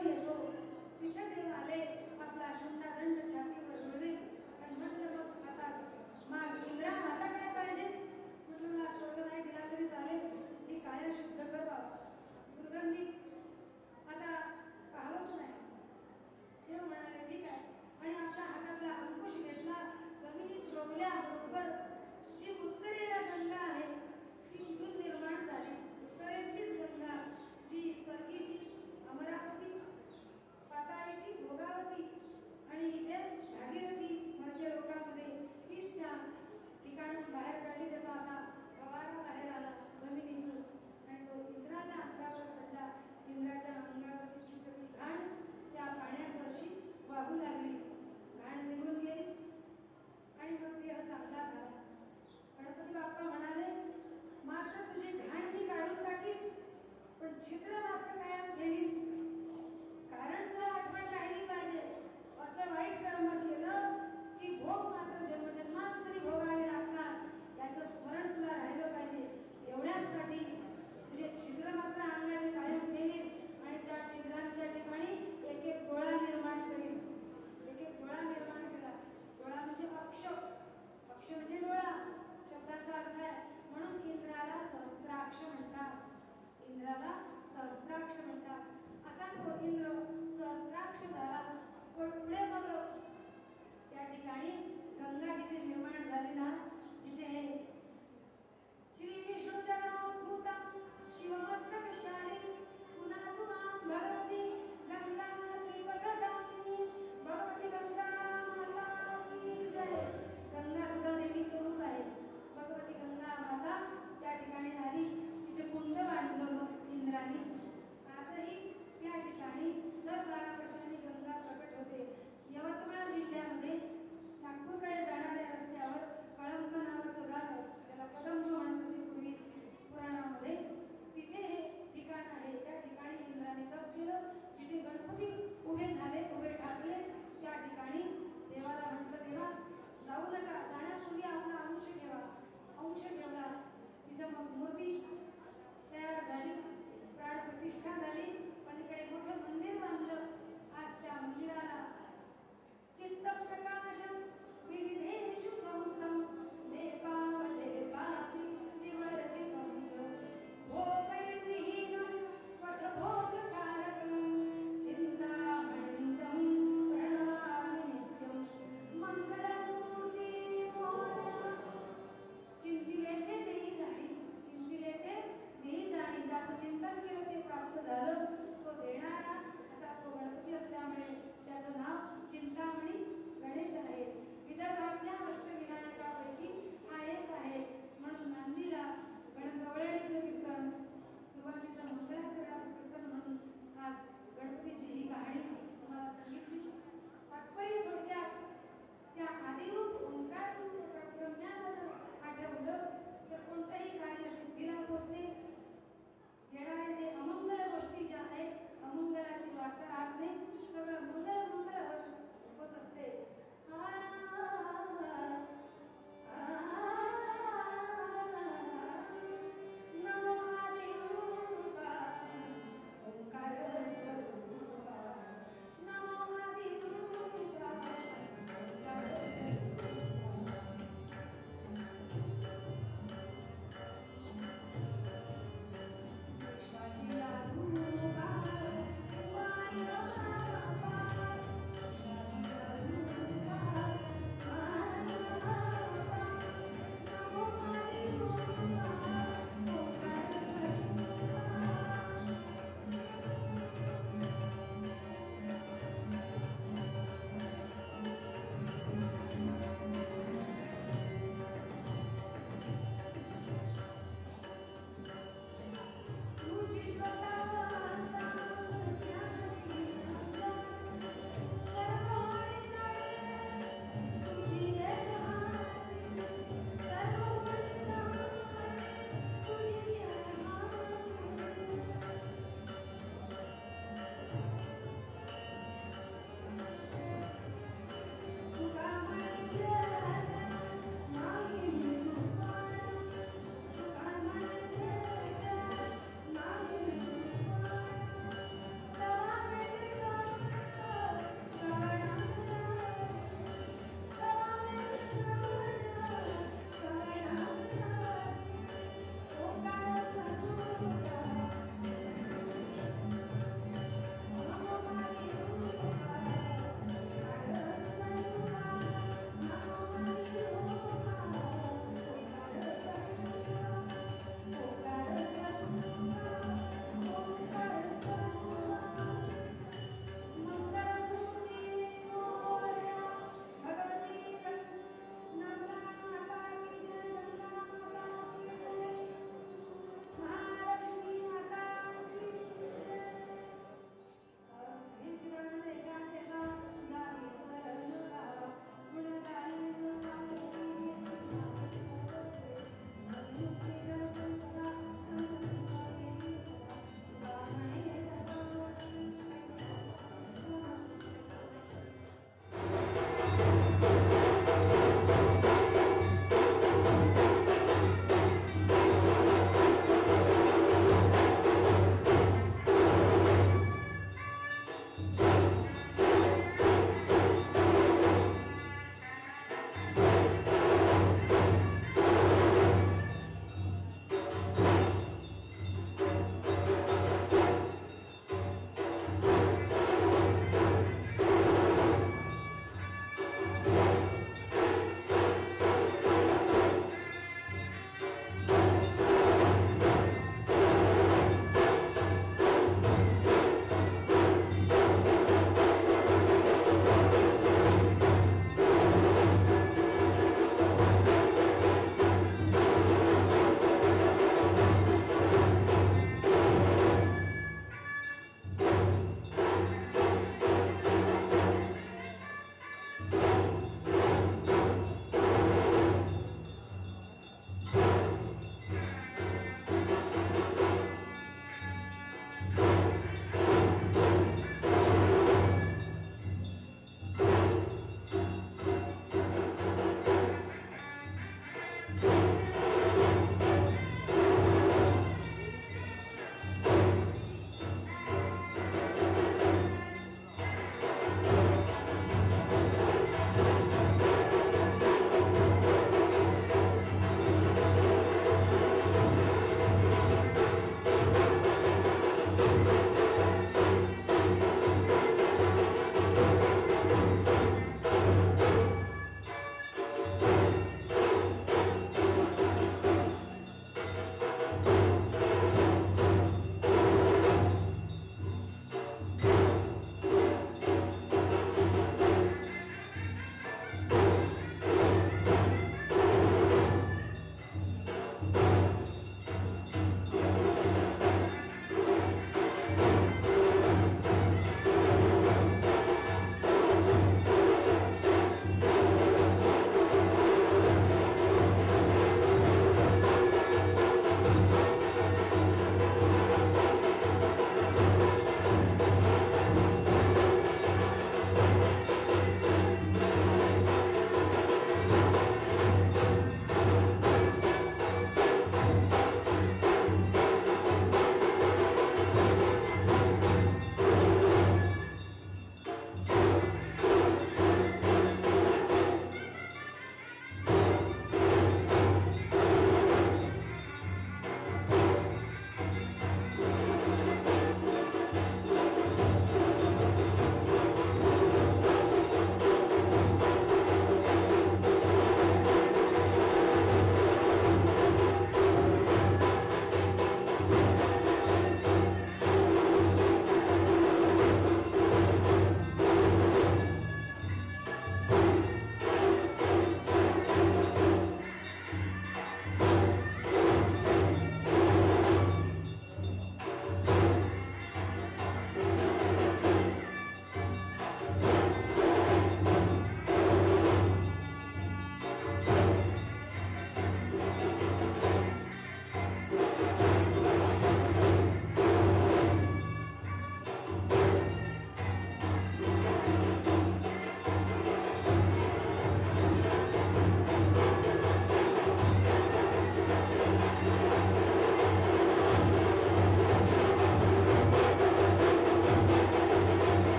देव येतो तिथे देव आले आपला शुंडादंड छातीवर मिळवेल आणि म्हटलं मग आता माग इंद्रा आता काय पाहिजे म्हटलं मला स्वर्ग नाही दिला तरी चालेल ही काया शुद्ध कर बाबा दुर्गंधी आता पाहत नाही देव म्हणाले ठीक आहे आणि आपल्या हातातला अंकुश घेतला जमिनीत रोवल्याबरोबर जी उत्तरेला गंगा आहे ती तिथून निर्माण झाली उत्तरेतलीच गंगा जी स्वर्गीची अमरावती पाताळीची भोगावती आणि इथे भागीरथी मध्य लोकांमध्ये तीच त्या ठिकाणून बाहेर काढली त्याचा असा फवारा बाहेर आला जमिनीतून आणि तो इंद्राच्या अंगावर पडला इंद्राच्या अंगावरची ती सगळी घाण त्या पाण्यासरशी वाहू लागली घाण निघून गेली आणि मग देह चांगला झाला गणपती बाप्पा म्हणाले मात्र तुझी घाण मी काढून टाकीन पण छिद्र मात्र कायम ठेवीन कारण तुला आठवण राहिली पाहिजे असं वाईट कर्म केलं की भोग मात्र जन्मजन्मांतरी भोगावे लागतात याचं स्मरण तुला राहिलं पाहिजे एवढ्यासाठी तुझे छिद्र मात्र अंगाचे कायम ठेवीन आणि त्या छिद्रांच्या ठिकाणी एक एक गोळा निर्माण करीन एक एक गोळा निर्माण केला गोळा म्हणजे अक्ष अक्ष म्हणजे डोळा शब्दाचा अर्थ आहे म्हणून इंद्राला सहस्त्राक्ष म्हणतात इंद्राला सहस्त्राक्ष म्हणतात असा तो इंद्र सहस्त्राक्ष झाला पण पुढे मग त्या ठिकाणी गंगा जिथे निर्माण झाली ना जिथे श्री विष्णुचरणोद्भूतं शिवमस्तकशालिनी पुन्हा तुमां भगवती गंगा त्रिपथगामिनी भगवती गंगा माता की जय गंगा सुद्धा देवीचं रूप आहे भगवती गंगा माता त्या ठिकाणी आली तिथे कुंड बांधलं मग इंद्राने आजही त्या ठिकाणी दर 12 वर्षांनी गंगा प्रकट होते यवतमाळ जिल्ह्यामध्ये नागपूरकडे जाणाऱ्या रस्त्यावर कळंब नावाचं गाव आहे त्याला कदंब म्हणत होते पूर्वी पुराणामध्ये तिथे हे ठिकाण आहे त्या ठिकाणी इंद्राने तप केलं जिथे गणपती उभे झाले उभे ठाकले त्या ठिकाणी देवाला म्हटलं देवा जाऊ नका जाण्यापूर्वी आपला अंश ठेवा अंश ठेवला तिथं मग मूर्ती तयार झाली प्राण प्रतिष्ठा झाली पलीकडे मोठं मंदिर बांधलं आज त्या मंदिराला चित्त प्रकाशम विविधेषु संस्थम लेपावलेपाति दिवरचितं च भोगैर्विहीनं पथभोगकारकं चिन्तामणितं प्रणमामि नित्यं मंगलमूर्ती मोरया चिंतिले से देई जाणी चिंतिले ते देई जाणी ज्याचं चिंतन केलं ते प्राप्त झालं तो देणारा असा तो गणपती असल्यामुळे त्याचं नाव चिंतामणी गणेश आहे विदर्भातल्या अष्टविनायकापैकी हा एक आहे म्हणून नांदीला गणगवळणीचं कीर्तन सुरुवातीचं मंगळाचरणाचं